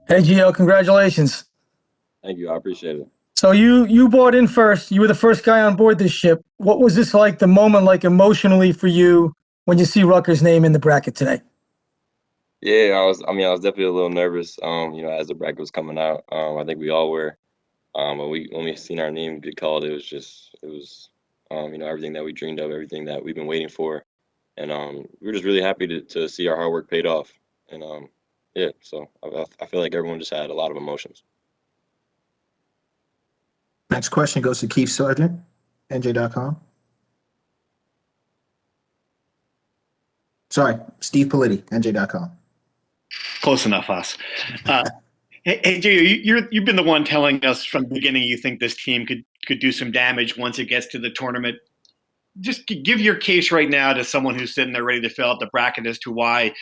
Hey, Geo, congratulations. Thank you. I appreciate it. So you bought in first. You were the first guy on board this ship. What was this like, the moment like emotionally for you when you see Rutgers' name in the bracket today? Yeah, I was definitely a little nervous. As the bracket was coming out, I think we all were. When we seen our name get called, it was everything that we dreamed of, everything that we've been waiting for, and we were just really happy to see our hard work paid off. And yeah, so I feel like everyone just had a lot of emotions. Next question goes to Keith Sargent, NJ.com. Sorry, Steve Politi, NJ.com. Close enough, us. Hey, Gio, you've been the one telling us from the beginning you think this team could do some damage once it gets to the tournament. Just give your case right now to someone who's sitting there ready to fill out the bracket as to why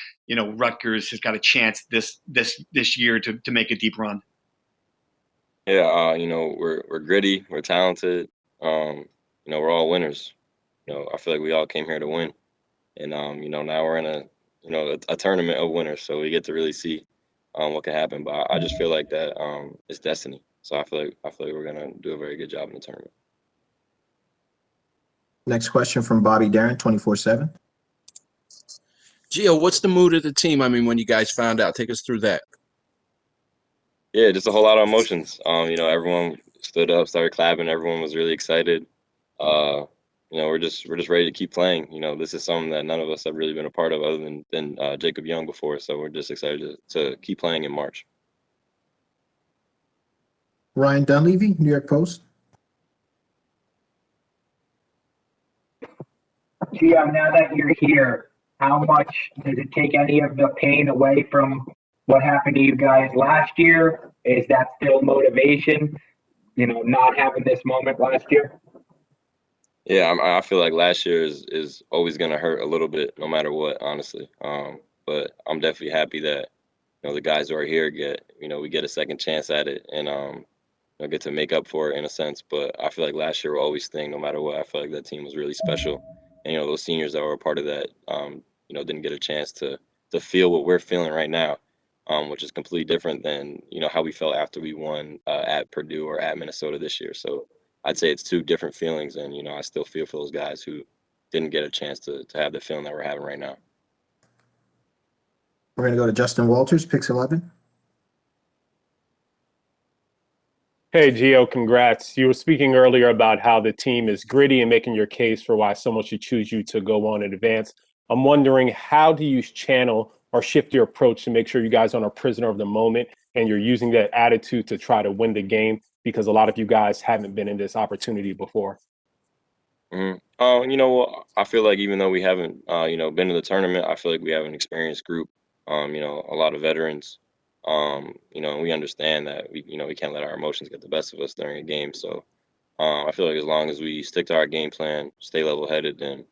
Rutgers has got a chance this year to make a deep run. Yeah, we're gritty, we're talented. We're all winners. I feel like we all came here to win, and now we're in a tournament of winners, so we get to really see what can happen. But I just feel like that it's destiny. So I feel like we're gonna do a very good job in the tournament. Next question from Bobby Darren, 24/7. Gio, what's the mood of the team? I mean, when you guys found out, take us through that. Yeah, just a whole lot of emotions. Everyone stood up, started clapping. Everyone was really excited. We're just ready to keep playing. This is something that none of us have really been a part of, other than Jacob Young before. So we're just excited to keep playing in March. Ryan Dunleavy, New York Post. Gio, now that you're here, how much does it take any of the pain away from what happened to you guys last year? Is that still motivation, not having this moment last year? Yeah, I feel like last year is always gonna hurt a little bit, no matter what, honestly. But I'm definitely happy that the guys who are here we get a second chance at it, and get to make up for it in a sense. But I feel like last year will always sting, no matter what. I feel like that team was really special, and those seniors that were a part of that, didn't get a chance to feel what we're feeling right now, which is completely different than how we felt after we won at Purdue or at Minnesota this year. So I'd say it's two different feelings, and I still feel for those guys who didn't get a chance to have the feeling that we're having right now. We're going to go to Justin Walters, Pix 11. Hey, Gio, congrats. You were speaking earlier about how the team is gritty and making your case for why someone should choose you to go on in advance. I'm wondering, how do you channel or shift your approach to make sure you guys aren't a prisoner of the moment and you're using that attitude to try to win the game, because a lot of you guys haven't been in this opportunity before? I feel like even though we haven't, been in the tournament, I feel like we have an experienced group. A lot of veterans. We understand that we can't let our emotions get the best of us during a game. So I feel like as long as we stick to our game plan, stay level-headed, then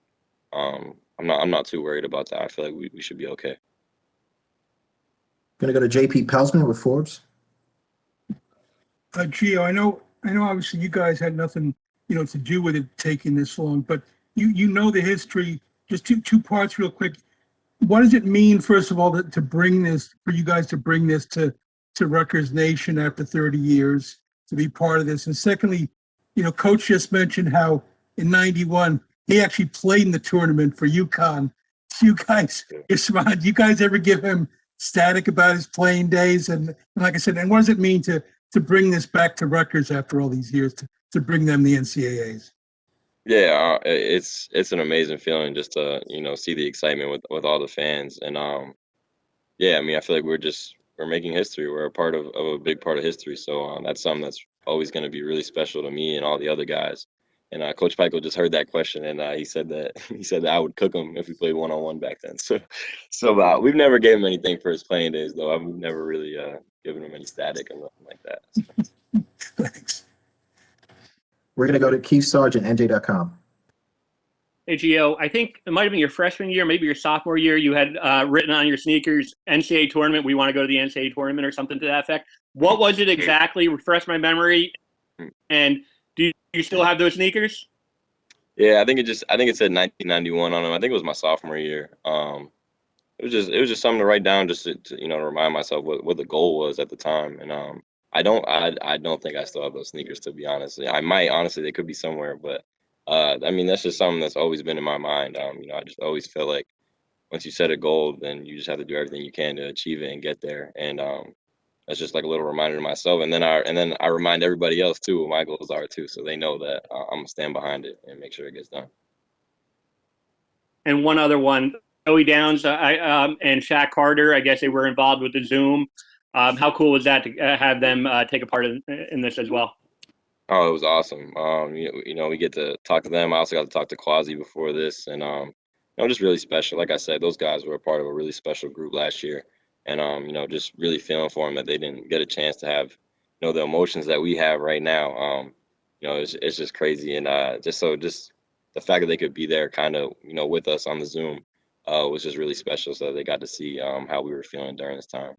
I'm not too worried about that. I feel like we should be okay. Going to go to JP Pelsman with Forbes. Gio, I know. Obviously, you guys had nothing, to do with it taking this long. But you know the history. Just two parts, real quick. What does it mean, first of all, to bring this, for you guys to bring this to Rutgers Nation after 30 years, to be part of this? And secondly, Coach just mentioned how in '91 he actually played in the tournament for UConn. You guys, do you guys ever give him static about his playing days? And like I said, and what does it mean to bring this back to Rutgers after all these years, to bring them the NCAAs? Yeah, it's an amazing feeling just to see the excitement with all the fans, and yeah, I mean, I feel like we're making history. We're a part of a big part of history. So that's something that's always going to be really special to me and all the other guys. And Coach Pico just heard that question, and he said that I would cook him if we played 1-on-1 back then. So we've never gave him anything for his playing days, though. I've never really given him any static or nothing like that. So. Thanks. We're going to go to Keith Sargent, NJ.com. Hey, Gio, I think it might have been your freshman year, maybe your sophomore year, you had written on your sneakers, NCAA Tournament, we want to go to the NCAA Tournament or something to that effect. What was it exactly? Refresh my memory. And do you still have those sneakers? Yeah, I think it said 1991 on them. I think it was my sophomore year. it was just something to write down, just to you know, to remind myself what the goal was at the time. And I don't think I still have those sneakers, to be honest. I might, honestly, they could be somewhere, but I mean, that's just something that's always been in my mind. You know, I just always feel like once you set a goal, then you just have to do everything you can to achieve it and get there. And that's just like a little reminder to myself. And then I remind everybody else too what my goals are too, so they know that I'm gonna stand behind it and make sure it gets done. And one other one, Joey Downs and Shaq Carter, I guess they were involved with the Zoom. How cool was that to have them take a part in this as well? Oh, it was awesome. You know, we get to talk to them. I also got to talk to Quasi before this, and you know, just really special. Like I said, those guys were a part of a really special group last year, and you know, just really feeling for them that they didn't get a chance to have, you know, the emotions that we have right now. You know, it's just crazy, and just the fact that they could be there, kind of, you know, with us on the Zoom, was just really special. So they got to see how we were feeling during this time.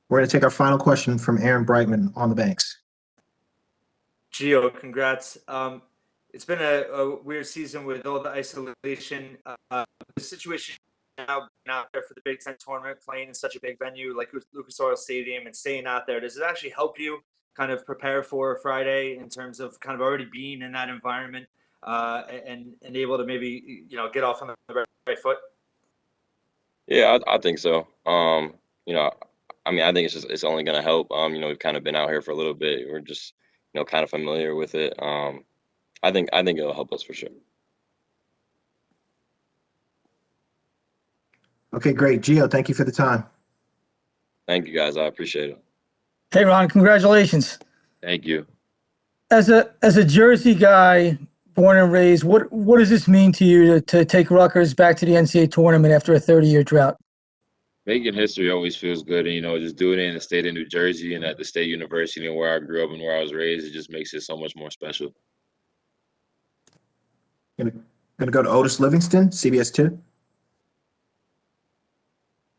We're going to take our final question from Aaron Brightman on the banks. Geo, congrats. It's been a weird season with all the isolation. The situation now being out there for the Big Ten tournament, playing in such a big venue like Lucas Oil Stadium and staying out there, does it actually help you kind of prepare for Friday in terms of kind of already being in that environment and able to maybe, you know, get off on the right foot? Yeah, I think so. You know, I mean, I think it's only gonna help. You know, we've kind of been out here for a little bit. We're just, you know, kind of familiar with it. I think it'll help us for sure. Okay, great. Geo, thank you for the time. Thank you, guys. I appreciate it. Hey, Ron, congratulations. Thank you. As a Jersey guy, born and raised, what does this mean to you to take Rutgers back to the NCAA tournament after a 30-year drought? Making history always feels good, and you know, just doing it in the state of New Jersey and at the state university and where I grew up and where I was raised, it just makes it so much more special. Gonna go to Otis Livingston, CBS 2.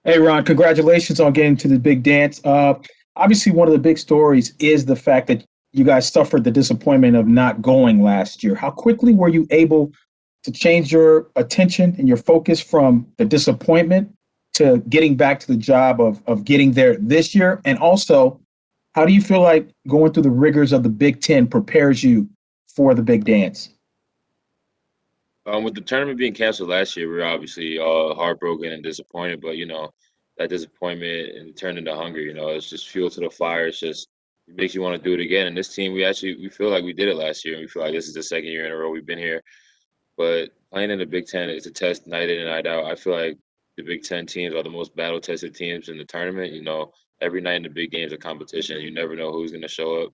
Hey, Ron, congratulations on getting to the big dance. Obviously, one of the big stories is the fact that you guys suffered the disappointment of not going last year. How quickly were you able to change your attention and your focus from the disappointment to getting back to the job of getting there this year? And also, how do you feel like going through the rigors of the Big Ten prepares you for the big dance? With the tournament being canceled last year, we were obviously all heartbroken and disappointed, but you know, that disappointment and turned into hunger. You know, it's just fuel to the fire. It makes you want to do it again. And this team, we feel like we did it last year, and we feel like this is the second year in a row we've been here. But playing in the Big Ten is a test night in and night out. I feel like the Big Ten teams are the most battle-tested teams in the tournament. You know, every night in the big games a competition. You never know who's going to show up.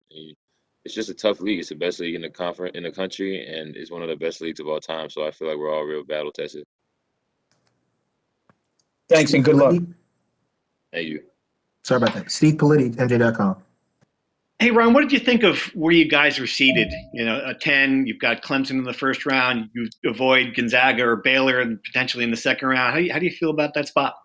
It's just a tough league. It's the best league in the country, and it's one of the best leagues of all time. So I feel like we're all real battle-tested. Thanks and good luck. Thank you. Sorry about that. Steve Politti, NJ.com. Hey, Ron, what did you think of where you guys are seated? You know, a 10, you've got Clemson in the first round, you avoid Gonzaga or Baylor and potentially in the second round. How do you feel about that spot?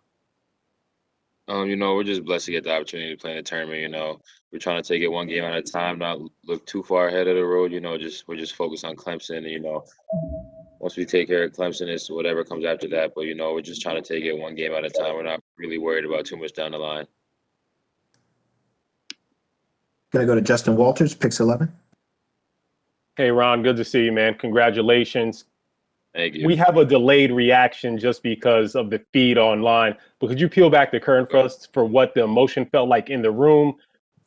You know, we're just blessed to get the opportunity to play in the tournament. You know, we're trying to take it one game at a time, not look too far ahead of the road. You know, we're just focused on Clemson. And, you know, once we take care of Clemson, it's whatever comes after that. But, you know, we're just trying to take it one game at a time. We're not really worried about too much down the line. Going to go to Justin Walters, Pix 11. Hey, Ron, good to see you, man. Congratulations. Thank you. We have a delayed reaction just because of the feed online, but could you peel back the curtain for us for what the emotion felt like in the room?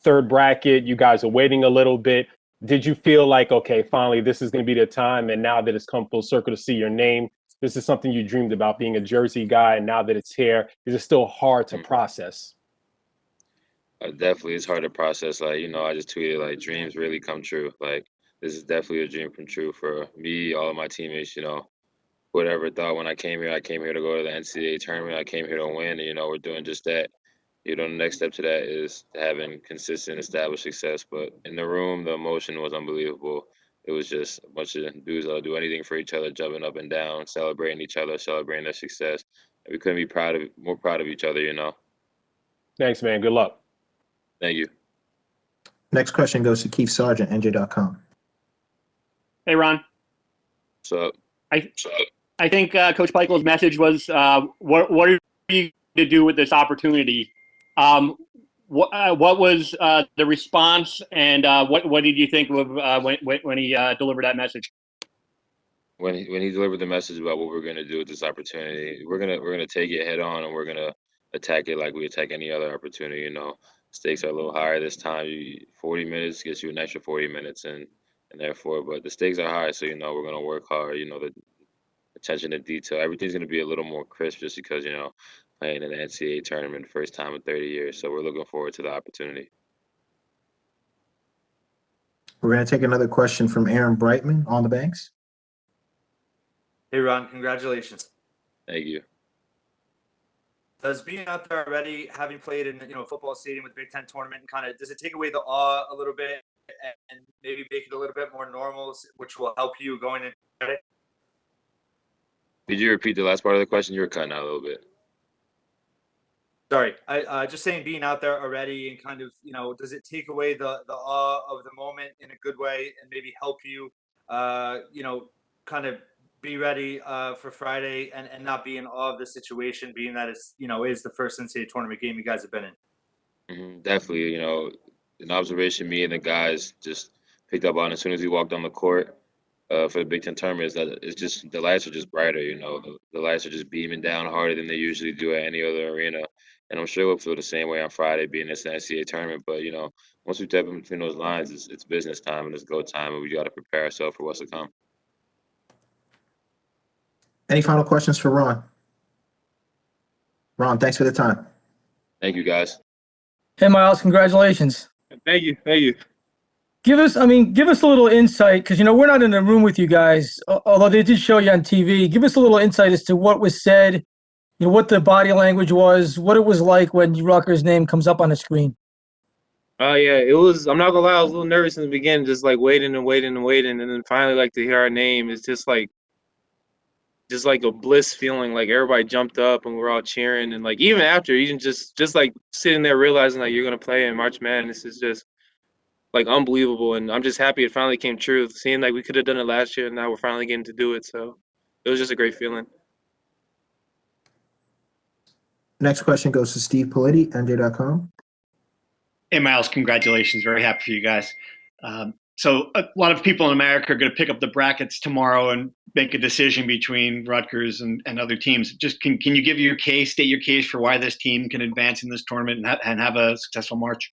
Third bracket, you guys are waiting a little bit. Did you feel like, okay, finally, this is going to be the time, and now that it's come full circle to see your name, this is something you dreamed about, being a Jersey guy, and now that it's here, is it still hard to process? Definitely, it's hard to process. Like, you know, I just tweeted, like, dreams really come true. Like, this is definitely a dream come true for me, all of my teammates, you know. Whatever thought when I came here to go to the NCAA tournament. I came here to win, and, you know, we're doing just that. You know, the next step to that is having consistent, established success. But in the room, the emotion was unbelievable. It was just a bunch of dudes that'll do anything for each other, jumping up and down, celebrating each other, celebrating their success. And we couldn't be more proud of each other, you know. Thanks, man. Good luck. Thank you. Next question goes to Keith Sargent, NJ.com. Hey, Ron. What's up? I think Coach Pikel's message was, what are you to do with this opportunity? What was the response, and what did you think of when he delivered that message? When he delivered the message about what we're gonna do with this opportunity, we're gonna take it head on, and we're gonna attack it like we attack any other opportunity. You know, stakes are a little higher this time. 40 minutes gets you an extra 40 minutes, and therefore, but the stakes are high, so you know we're gonna work hard. You know, the attention to detail, everything's gonna be a little more crisp, just because you know playing in the NCAA tournament, first time in 30 years. So we're looking forward to the opportunity. We're going to take another question from Aaron Brightman on the banks. Hey, Ron, congratulations. Thank you. Does being out there already, having played in a football stadium with Big Ten tournament, does it take away the awe a little bit and maybe make it a little bit more normal, which will help you going into it? Did you repeat the last part of the question? You were cutting out a little bit. Sorry, I just saying being out there already and does it take away the awe of the moment in a good way and maybe help you, be ready for Friday and not be in awe of the situation, being that it's is the first NCAA tournament game you guys have been in? Definitely, an observation me and the guys just picked up on as soon as we walked on the court for the Big Ten tournament is that it's just the lights are just brighter. The lights are just beaming down harder than they usually do at any other arena. And I'm sure we'll feel the same way on Friday, being this NCAA tournament. But once we step in between those lines, it's business time and it's go time, and we got to prepare ourselves for what's to come. Any final questions for Ron? Ron, thanks for the time. Thank you, guys. Hey, Myles, congratulations. Thank you. Thank you. Give us a little insight, because, we're not in the room with you guys, although they did show you on TV. Give us a little insight as to what was said, what the body language was, what it was like when Rutgers' name comes up on the screen. Yeah, it was. I'm not gonna lie, I was a little nervous in the beginning, just like waiting, and then finally, like, to hear our name is just like a bliss feeling. Like everybody jumped up and we're all cheering, and like even after, even just like sitting there realizing like you're gonna play in March Madness is just like unbelievable. And I'm just happy it finally came true. Seeing like we could have done it last year, and now we're finally getting to do it. So it was just a great feeling. Next question goes to Steve Politi, NJ.com. Hey, Myles, congratulations. Very happy for you guys. So a lot of people in America are going to pick up the brackets tomorrow and make a decision between Rutgers and other teams. Just can you give your case, state your case for why this team can advance in this tournament and have a successful March?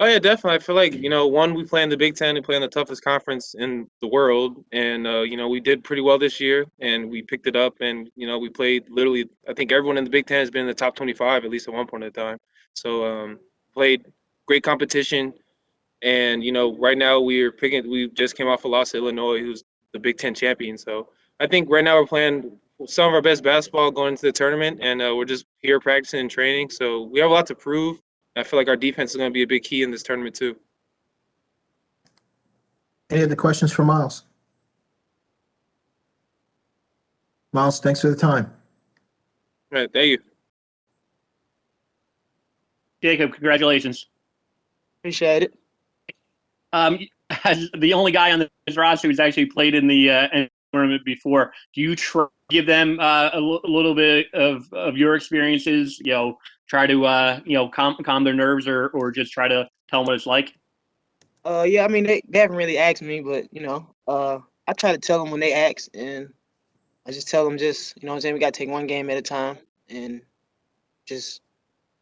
Oh yeah, definitely. I feel like, one, we play in the Big Ten and play in the toughest conference in the world. And, we did pretty well this year and we picked it up, and, we played literally, I think everyone in the Big Ten has been in the top 25, at least at one point in time. So played great competition. And, right now we just came off a loss to Illinois, who's the Big Ten champion. So I think right now we're playing some of our best basketball going into the tournament, and we're just here practicing and training. So we have a lot to prove. I feel like our defense is going to be a big key in this tournament too. Any other questions for Myles? Myles, thanks for the time. All right, thank you. Jacob, congratulations. Appreciate it. As the only guy on this roster who's actually played in the NCAA tournament before, do you try to give them a little bit of your experiences? Try to calm their nerves, or just try to tell them what it's like? Yeah, I mean they haven't really asked me, but I try to tell them when they ask, and I just tell them we got to take one game at a time and just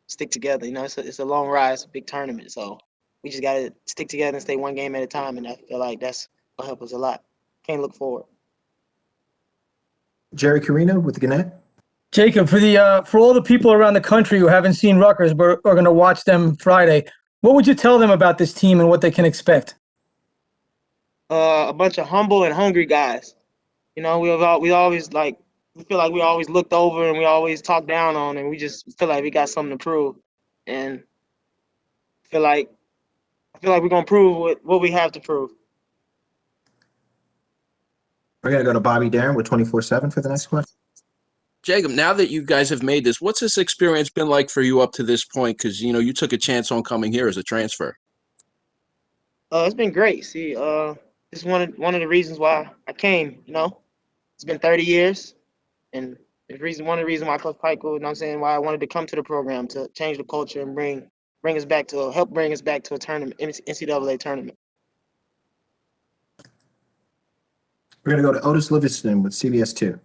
stick together. It's a long ride, it's a big tournament, so we just got to stick together and stay one game at a time, and I feel like that's gonna help us a lot. Can't look forward. Jerry Carino with the Gannett. Jacob, for all the people around the country who haven't seen Rutgers but are going to watch them Friday, what would you tell them about this team and what they can expect? A bunch of humble and hungry guys. We always we feel like we always looked over and we always talked down on, and we just feel like we got something to prove, and I feel like we're gonna prove what we have to prove. We're gonna go to Bobby Darin with 24/7 for the next question. Jacob, now that you guys have made this, what's this experience been like for you up to this point? Because, you took a chance on coming here as a transfer. It's been great. See, this is one of the reasons why I came, it's been 30 years, and one of the reasons why Coach Pikel, why I wanted to come to the program to change the culture and help bring us back to a tournament, NCAA tournament. We're going to go to Otis Livingston with CBS 2.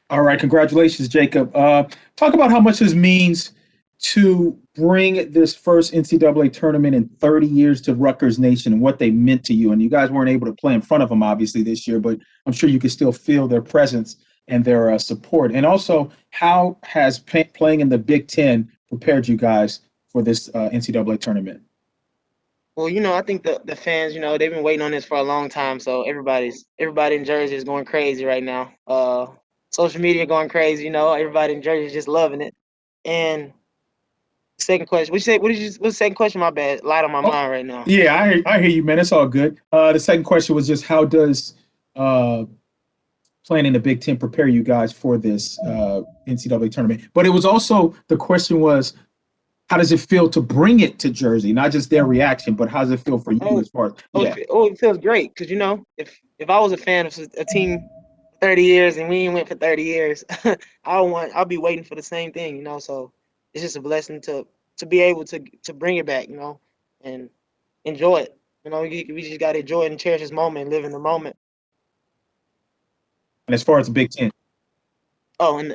All right, congratulations, Jacob. Talk about how much this means to bring this first NCAA tournament in 30 years to Rutgers Nation and what they meant to you. And you guys weren't able to play in front of them, obviously, this year, but I'm sure you can still feel their presence and their support. And also, how has playing in the Big Ten prepared you guys for this NCAA tournament? Well, I think the fans, they've been waiting on this for a long time. So everybody in Jersey is going crazy right now. Social media going crazy, everybody in Jersey is just loving it. And second question, what's the second question? My bad, light on my mind right now. Yeah, I hear you, man. It's all good. The second question was just how does playing in the Big Ten prepare you guys for this NCAA tournament? But it was also, the question was, how does it feel to bring it to Jersey? Not just their reaction, but how does it feel for you as far as? Yeah. It feels great because if I was a fan of a team 30 years and we ain't went for 30 years, I'll be waiting for the same thing, So it's just a blessing to be able to bring it back, and enjoy it. We just got to enjoy it and cherish this moment and live in the moment. And as far as the Big Ten. Oh, and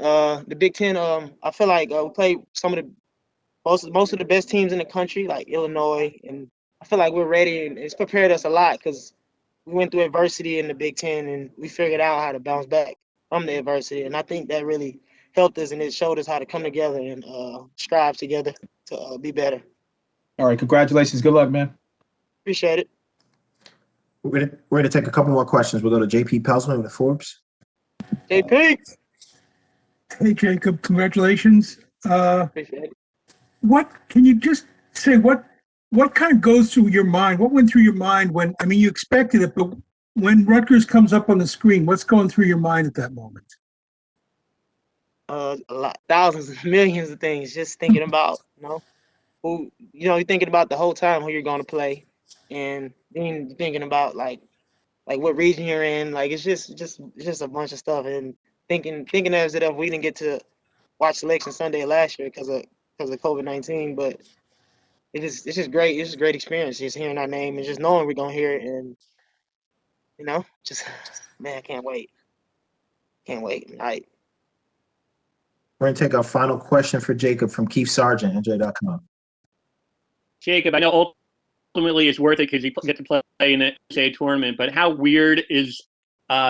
the Big Ten, I feel like we played some of the most of the best teams in the country, like Illinois, and I feel like we're ready, and it's prepared us a lot because we went through adversity in the Big Ten, and we figured out how to bounce back from the adversity, and I think that really helped us, and it showed us how to come together and strive together to be better. All right, congratulations. Good luck, man. Appreciate it. We're going to take a couple more questions. We'll go to JP Pelsman with Forbes. JP. Hey, Jacob, congratulations. Appreciate it. What can you just say? What kind of goes through your mind? What went through your mind when? I mean, you expected it, but when Rutgers comes up on the screen, what's going through your mind at that moment? A lot, thousands, millions of things. Just thinking about, who, you're thinking about the whole time who you're going to play, and then thinking about like what region you're in. Like it's just a bunch of stuff, and thinking as if we didn't get to watch Selection Sunday last year because of COVID-19, but it's just great. It's just a great experience just hearing our name and just knowing we're gonna hear it, and just man, I can't wait. Can't wait. All right. We're going to take our final question for Jacob from Keith Sargent, NJ.com. Jacob, I know ultimately it's worth it because you get to play in the NCAA tournament, but how weird is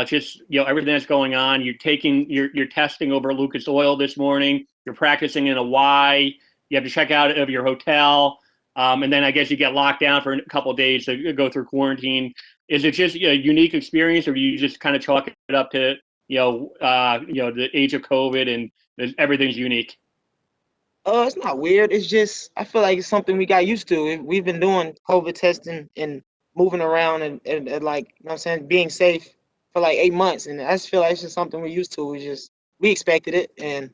just everything that's going on? You're testing over Lucas Oil this morning. You're practicing in a Y. You have to check out of your hotel, and then I guess you get locked down for a couple of days to go through quarantine. Is it just a unique experience, or do you just kind of chalk it up to the age of COVID and everything's unique? It's not weird. It's just I feel like it's something we got used to. We've been doing COVID testing and moving around and like being safe for like 8 months, and I just feel like it's just something we're used to. We expected it, and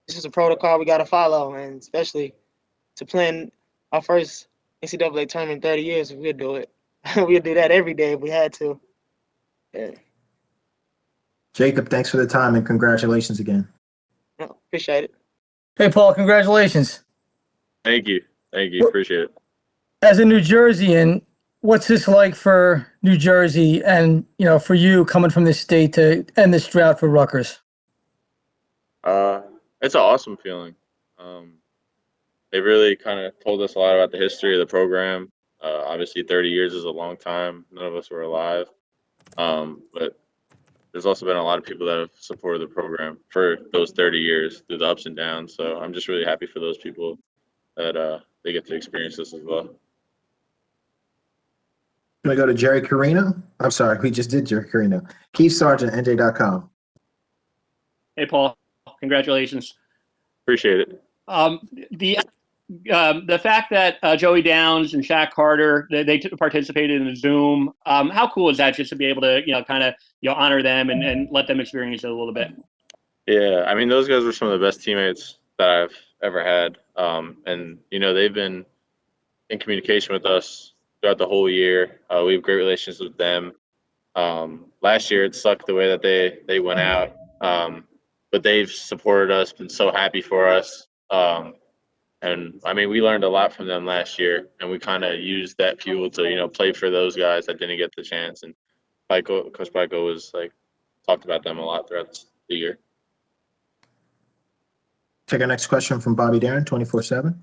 it's just a protocol we got to follow, and especially to plan our first NCAA tournament in 30 years, we'd do it. We'd do that every day if we had to. Yeah. Jacob, thanks for the time and congratulations again. Appreciate it. Hey, Paul, congratulations. Thank you. Appreciate it. As a New Jerseyan, what's this like for New Jersey and, for you coming from this state to end this drought for Rutgers? It's an awesome feeling. They really kind of told us a lot about the history of the program. Obviously, 30 years is a long time. None of us were alive. But there's also been a lot of people that have supported the program for those 30 years through the ups and downs. So I'm just really happy for those people that they get to experience this as well. Can I go to Jerry Carino? I'm sorry, we just did Jerry Carino. Keith Sargent, NJ.com. Hey, Paul, congratulations. Appreciate it. The fact that Joey Downs and Shaq Carter they participated in the Zoom, how cool is that just to be able to honor them and let them experience it a little bit? Yeah, I mean those guys were some of the best teammates that I've ever had, and they've been in communication with us throughout the whole year. We have great relations with them, Last year it sucked the way that they went out, but they've supported us, been so happy for us. And I mean, we learned a lot from them last year, and we kind of used that fuel to play for those guys that didn't get the chance. And Coach Pico was like talked about them a lot throughout the year. Take our next question from Bobby Darin, 24/7.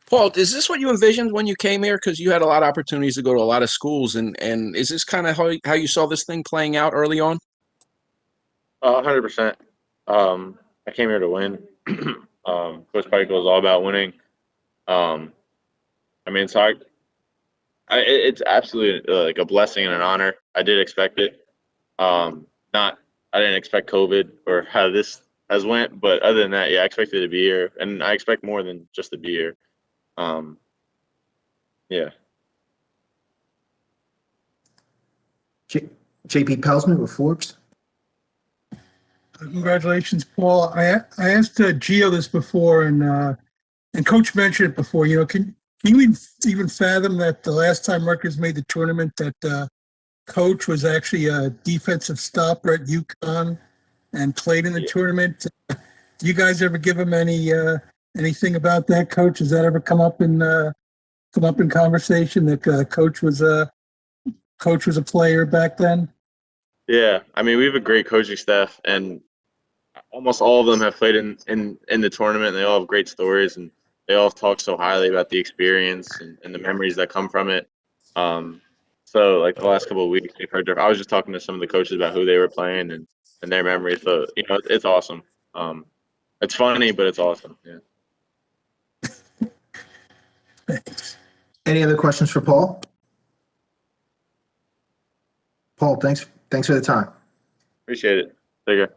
Paul, is this what you envisioned when you came here? Because you had a lot of opportunities to go to a lot of schools, and is this kind of how you saw this thing playing out early on? 100%. I came here to win. Coach Pico is all about winning. I mean, so it's absolutely like a blessing and an honor. I did expect it. I didn't expect COVID or how this has went, but other than that, yeah, I expected to be here, and I expect more than just to be here. Yeah. JP Pelsman with Forbes. Congratulations, Paul. I asked Geo this before, and Coach mentioned it before. Can you even fathom that the last time Rutgers made the tournament, that Coach was actually a defensive stopper at UConn and played in the tournament? Do you guys ever give him anything about that, Coach? Has that ever come up in conversation that Coach was a player back then? Yeah, I mean, we have a great coaching staff, and almost all of them have played in the tournament. And they all have great stories, and they all talk so highly about the experience and the memories that come from it. So like the last couple of weeks, we've heard. I was just talking to some of the coaches about who they were playing and their memories. So it's awesome. It's funny, but it's awesome. Yeah. Thanks. Any other questions for Paul? Paul, thanks for the time. Appreciate it. Take care.